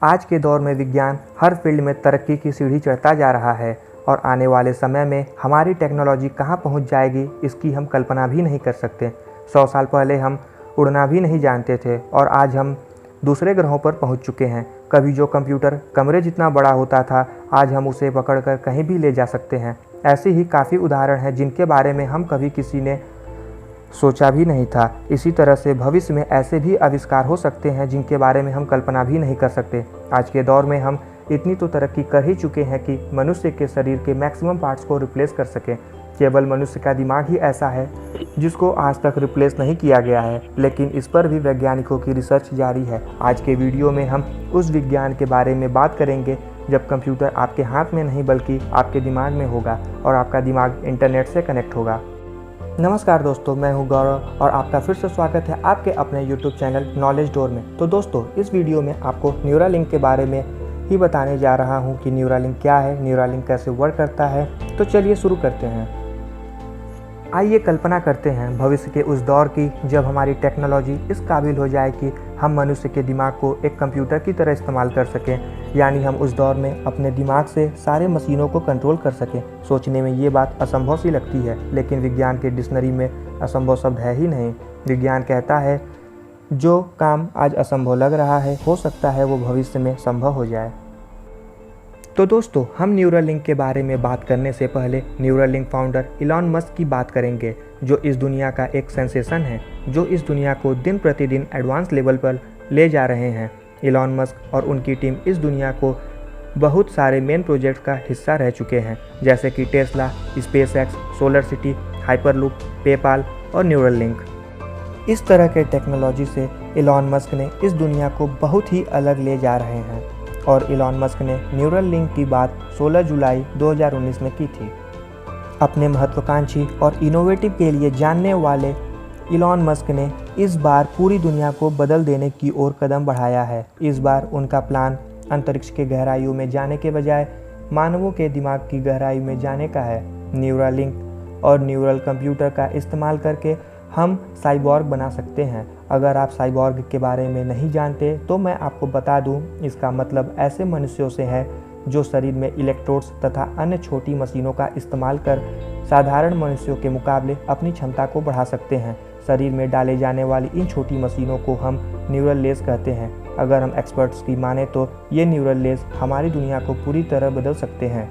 आज के दौर में विज्ञान हर फील्ड में तरक्की की सीढ़ी चढ़ता जा रहा है और आने वाले समय में हमारी टेक्नोलॉजी कहां पहुंच जाएगी इसकी हम कल्पना भी नहीं कर सकते। 100 साल पहले हम उड़ना भी नहीं जानते थे और आज हम दूसरे ग्रहों पर पहुंच चुके हैं। कभी जो कंप्यूटर कमरे जितना बड़ा होता था, आज हम उसे पकड़कर कहीं भी ले जा सकते हैं। ऐसे ही काफ़ी उदाहरण हैं जिनके बारे में हम कभी किसी ने सोचा भी नहीं था। इसी तरह से भविष्य में ऐसे भी आविष्कार हो सकते हैं जिनके बारे में हम कल्पना भी नहीं कर सकते। आज के दौर में हम इतनी तो तरक्की कर ही चुके हैं कि मनुष्य के शरीर के मैक्सिमम पार्ट्स को रिप्लेस कर सकें। केवल मनुष्य का दिमाग ही ऐसा है जिसको आज तक रिप्लेस नहीं किया गया है, लेकिन इस पर भी वैज्ञानिकों की रिसर्च जारी है। आज के वीडियो में हम उस विज्ञान के बारे में बात करेंगे जब कंप्यूटर आपके हाथ में नहीं बल्कि आपके दिमाग में होगा और आपका दिमाग इंटरनेट से कनेक्ट होगा। नमस्कार दोस्तों, मैं हूं गौरव और आपका फिर से स्वागत है आपके अपने YouTube चैनल नॉलेज डोर में। तो दोस्तों, इस वीडियो में आपको न्यूरालिंक के बारे में ही बताने जा रहा हूं कि न्यूरालिंक क्या है, न्यूरालिंक कैसे वर्क करता है। तो चलिए शुरू करते हैं। आइए कल्पना करते हैं भविष्य के उस दौर की जब हमारी टेक्नोलॉजी इस काबिल हो जाए कि हम मनुष्य के दिमाग को एक कंप्यूटर की तरह इस्तेमाल कर सकें, यानी हम उस दौर में अपने दिमाग से सारे मशीनों को कंट्रोल कर सकें। सोचने में ये बात असंभव सी लगती है, लेकिन विज्ञान के डिक्शनरी में असंभव शब्द है ही नहीं। विज्ञान कहता है जो काम आज असंभव लग रहा है, हो सकता है वो भविष्य में संभव हो जाए। तो दोस्तों, हम न्यूरालिंक के बारे में बात करने से पहले न्यूरालिंक फाउंडर इलॉन मस्क की बात करेंगे, जो इस दुनिया का एक सेंसेशन है, जो इस दुनिया को दिन प्रतिदिन एडवांस लेवल पर ले जा रहे हैं। इलॉन मस्क और उनकी टीम इस दुनिया को बहुत सारे मेन प्रोजेक्ट का हिस्सा रह चुके हैं, जैसे कि Tesla, SpaceX, solar city, hyperloop, PayPal और न्यूरालिंक। इस तरह के टेक्नोलॉजी से इलॉन मस्क ने इस दुनिया को बहुत ही अलग ले जा रहे हैं और इलॉन मस्क ने न्यूरालिंक की बात 16 जुलाई 2019 में की थी। अपने महत्वाकांक्षी और इनोवेटिव के लिए जानने वाले इलॉन मस्क ने इस बार पूरी दुनिया को बदल देने की ओर कदम बढ़ाया है। इस बार उनका प्लान अंतरिक्ष के गहराइयों में जाने के बजाय मानवों के दिमाग की गहराई में जाने का है। न्यूरालिंक और न्यूरल कंप्यूटर का इस्तेमाल करके हम साइबॉर्ग बना सकते हैं। अगर आप साइबॉर्ग के बारे में नहीं जानते तो मैं आपको बता दूं, इसका मतलब ऐसे मनुष्यों से है जो शरीर में इलेक्ट्रोड्स तथा अन्य छोटी मशीनों का इस्तेमाल कर साधारण मनुष्यों के मुकाबले अपनी क्षमता को बढ़ा सकते हैं। शरीर में डाले जाने वाली इन छोटी मशीनों को हम न्यूरल लेस कहते हैं। अगर हम एक्सपर्ट्स की माने तो ये न्यूरल लेस हमारी दुनिया को पूरी तरह बदल सकते हैं।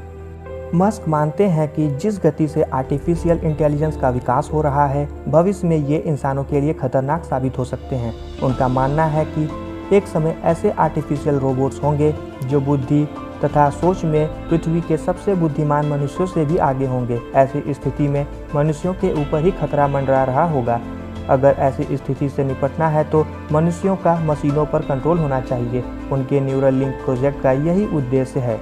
मस्क मानते हैं कि जिस गति से आर्टिफिशियल इंटेलिजेंस का विकास हो रहा है, भविष्य में ये इंसानों के लिए खतरनाक साबित हो सकते हैं। उनका मानना है कि एक समय ऐसे आर्टिफिशियल रोबोट्स होंगे जो बुद्धि तथा सोच में पृथ्वी के सबसे बुद्धिमान मनुष्यों से भी आगे होंगे। ऐसी स्थिति में मनुष्यों के ऊपर ही खतरा मंडरा रहा होगा। अगर ऐसी स्थिति से निपटना है तो मनुष्यों का मशीनों पर कंट्रोल होना चाहिए। उनके न्यूरालिंक प्रोजेक्ट का यही उद्देश्य है।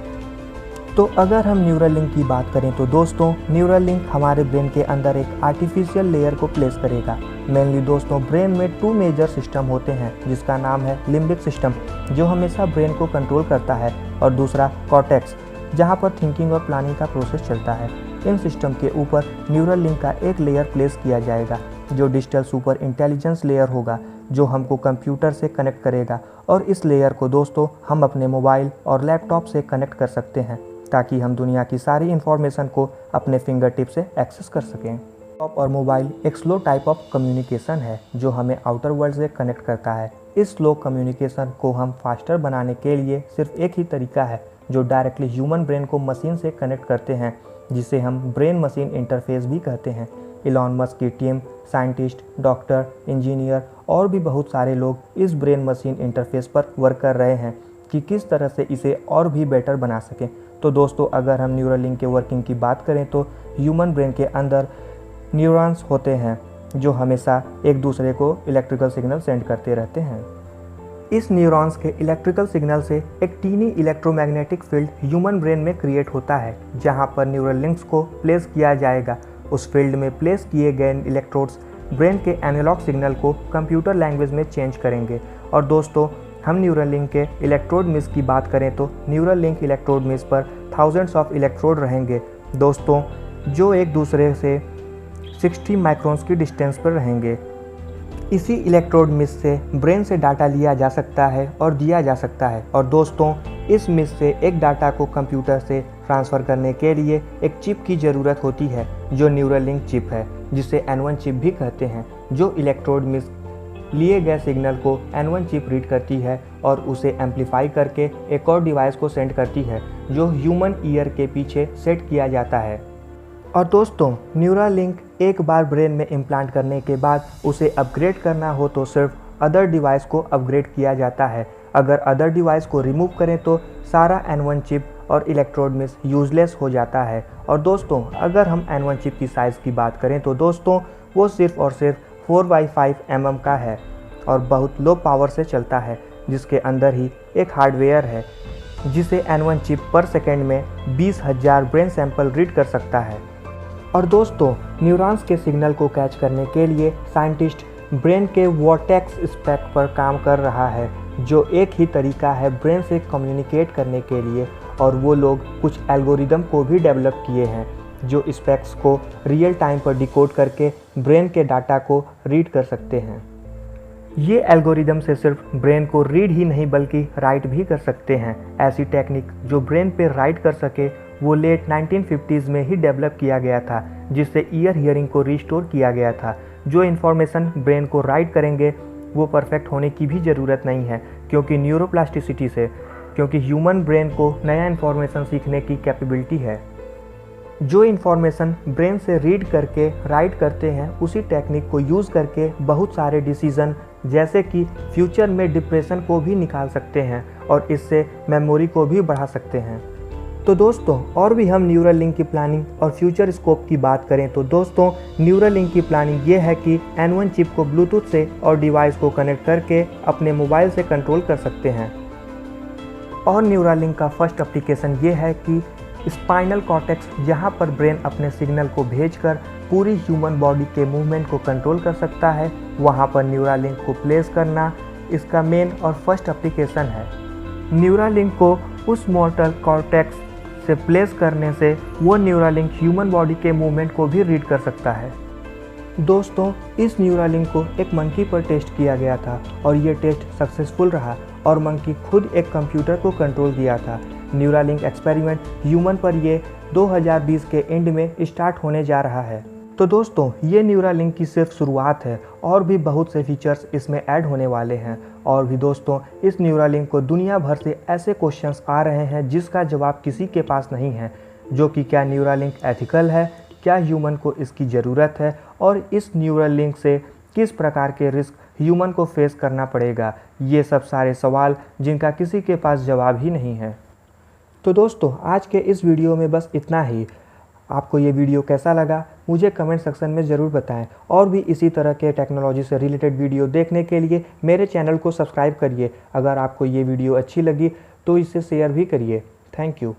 तो अगर हम न्यूरालिंक की बात करें तो दोस्तों, न्यूरालिंक हमारे ब्रेन के अंदर एक आर्टिफिशियल लेयर को प्लेस करेगा। मेनली दोस्तों, ब्रेन में 2 मेजर सिस्टम होते हैं, जिसका नाम है लिम्बिक सिस्टम, जो हमेशा ब्रेन को कंट्रोल करता है, और दूसरा कॉर्टेक्स, जहां पर थिंकिंग और प्लानिंग का प्रोसेस चलता है। इन सिस्टम के ऊपर न्यूरालिंक का एक लेयर प्लेस किया जाएगा, जो डिजिटल सुपर इंटेलिजेंस लेयर होगा, जो हमको कंप्यूटर से कनेक्ट करेगा। और इस लेयर को दोस्तों हम अपने मोबाइल और लैपटॉप से कनेक्ट कर सकते हैं, ताकि हम दुनिया की सारी इन्फॉर्मेशन को अपने फिंगर टिप से एक्सेस कर सकें। लैपटॉप और मोबाइल एक स्लो टाइप ऑफ कम्युनिकेशन है जो हमें आउटर वर्ल्ड से कनेक्ट करता है। इस स्लो कम्युनिकेशन को हम फास्टर बनाने के लिए सिर्फ एक ही तरीका है, जो डायरेक्टली ह्यूमन ब्रेन को मशीन से कनेक्ट करते हैं, जिसे हम ब्रेन मशीन इंटरफेस भी कहते हैं। इलॉन मस्क की टीम साइंटिस्ट, डॉक्टर, इंजीनियर और भी बहुत सारे लोग इस ब्रेन मशीन इंटरफेस पर वर्क कर रहे हैं कि किस तरह से इसे और भी बेटर बना सकें। तो दोस्तों, अगर हम न्यूरालिंक के वर्किंग की बात करें तो ह्यूमन ब्रेन के अंदर न्यूरॉन्स होते हैं जो हमेशा एक दूसरे को इलेक्ट्रिकल सिग्नल सेंड करते रहते हैं। इस न्यूरॉन्स के इलेक्ट्रिकल सिग्नल से एक tiny electromagnetic field human brain में क्रिएट होता है, जहां पर न्यूरल लिंक्स को प्लेस किया जाएगा। उस फील्ड में प्लेस किए गए इलेक्ट्रोड्स ब्रेन के एनालॉग सिग्नल को कंप्यूटर लैंग्वेज में चेंज करेंगे। और दोस्तों, हम न्यूरल लिंक के इलेक्ट्रोड मिस की बात करें तो न्यूरल लिंक इलेक्ट्रोड मिस पर थाउजेंड्स ऑफ इलेक्ट्रोड रहेंगे दोस्तों, जो एक दूसरे से 60 माइक्रोन्स की डिस्टेंस पर रहेंगे। इसी इलेक्ट्रोड मिस से ब्रेन से डाटा लिया जा सकता है और दिया जा सकता है। और दोस्तों, इस मिस से एक डाटा को कंप्यूटर से ट्रांसफ़र करने के लिए एक चिप की ज़रूरत होती है जो न्यूरालिंक चिप है, जिसे N1 चिप भी कहते हैं, जो इलेक्ट्रोड मिस लिए गए सिग्नल को N1 चिप रीड करती है और उसे एम्पलीफाई करके एक और डिवाइस को सेंड करती है जो ह्यूमन ईयर के पीछे सेट किया जाता है। और दोस्तों, न्यूरालिंक एक बार ब्रेन में इम्प्लांट करने के बाद उसे अपग्रेड करना हो तो सिर्फ अदर डिवाइस को अपग्रेड किया जाता है। अगर अदर डिवाइस को रिमूव करें तो सारा N1 चिप और इलेक्ट्रोड मिस यूजलेस हो जाता है। और दोस्तों, अगर हम N1 चिप की साइज़ की बात करें तो दोस्तों वो सिर्फ और सिर्फ 4x5 mm का है और बहुत लो पावर से चलता है, जिसके अंदर ही एक हार्डवेयर है जिसे N1 चिप पर सेकेंड में 20,000 ब्रेन सैंपल रीड कर सकता है। और दोस्तों, न्यूरॉन्स के सिग्नल को कैच करने के लिए साइंटिस्ट ब्रेन के वॉर्टेक्स स्पेक पर काम कर रहा है, जो एक ही तरीका है ब्रेन से कम्युनिकेट करने के लिए। और वो लोग कुछ एल्गोरिदम को भी डेवलप किए हैं जो स्पेक्स को रियल टाइम पर डिकोड करके ब्रेन के डाटा को रीड कर सकते हैं। ये एल्गोरिदम से सिर्फ ब्रेन को रीड ही नहीं बल्कि राइट भी कर सकते हैं। ऐसी टेक्निक जो ब्रेन पे राइट कर सके वो लेट 1950s में ही डेवलप किया गया था, जिससे ईयर हियरिंग को रिस्टोर किया गया था। जो इन्फॉर्मेशन ब्रेन को राइट करेंगे वो परफेक्ट होने की भी ज़रूरत नहीं है, क्योंकि न्यूरोप्लास्टिसिटी से, क्योंकि ह्यूमन ब्रेन को नया इन्फॉर्मेशन सीखने की कैपेबिलिटी है। जो इन्फॉर्मेशन ब्रेन से रीड करके राइट करते हैं, उसी टेक्निक को यूज़ करके बहुत सारे डिसीज़न जैसे कि फ्यूचर में डिप्रेशन को भी निकाल सकते हैं और इससे मेमोरी को भी बढ़ा सकते हैं। तो दोस्तों, और भी हम न्यूरालिंक की प्लानिंग और फ्यूचर स्कोप की बात करें तो दोस्तों, न्यूरालिंक की प्लानिंग ये है कि N1 चिप को ब्लूटूथ से और डिवाइस को कनेक्ट करके अपने मोबाइल से कंट्रोल कर सकते हैं। और न्यूरालिंक का फर्स्ट एप्लीकेशन ये है कि स्पाइनल कॉर्टेक्स, जहाँ पर ब्रेन अपने सिग्नल को भेजकर पूरी ह्यूमन बॉडी के मूवमेंट को कंट्रोल कर सकता है, वहाँ पर न्यूरालिंक को प्लेस करना इसका मेन और फर्स्ट एप्लीकेशन है। न्यूरालिंक को उस मोटल कॉर्टेक्स से प्लेस करने से वो न्यूरालिंक ह्यूमन बॉडी के मूवमेंट को भी रीड कर सकता है। दोस्तों, इस न्यूरालिंक को एक मंकी पर टेस्ट किया गया था और ये टेस्ट सक्सेसफुल रहा और मंकी खुद एक कंप्यूटर को कंट्रोल किया था। न्यूरालिंक एक्सपेरिमेंट ह्यूमन पर ये 2020 के एंड में स्टार्ट होने जा रहा है। तो दोस्तों, ये न्यूरालिंक की सिर्फ शुरुआत है और भी बहुत से फीचर्स इसमें ऐड होने वाले हैं। और भी दोस्तों, इस न्यूरालिंक को दुनिया भर से ऐसे क्वेश्चंस आ रहे हैं जिसका जवाब किसी के पास नहीं है, जो कि क्या न्यूरालिंक एथिकल है, क्या ह्यूमन को इसकी ज़रूरत है और इस न्यूरालिंक से किस प्रकार के रिस्क ह्यूमन को फेस करना पड़ेगा। ये सब सारे सवाल जिनका किसी के पास जवाब ही नहीं है। तो दोस्तों, आज के इस वीडियो में बस इतना ही। आपको ये वीडियो कैसा लगा मुझे कमेंट सेक्शन में ज़रूर बताएं और भी इसी तरह के टेक्नोलॉजी से रिलेटेड वीडियो देखने के लिए मेरे चैनल को सब्सक्राइब करिए। अगर आपको ये वीडियो अच्छी लगी तो इसे शेयर भी करिए। Thank you.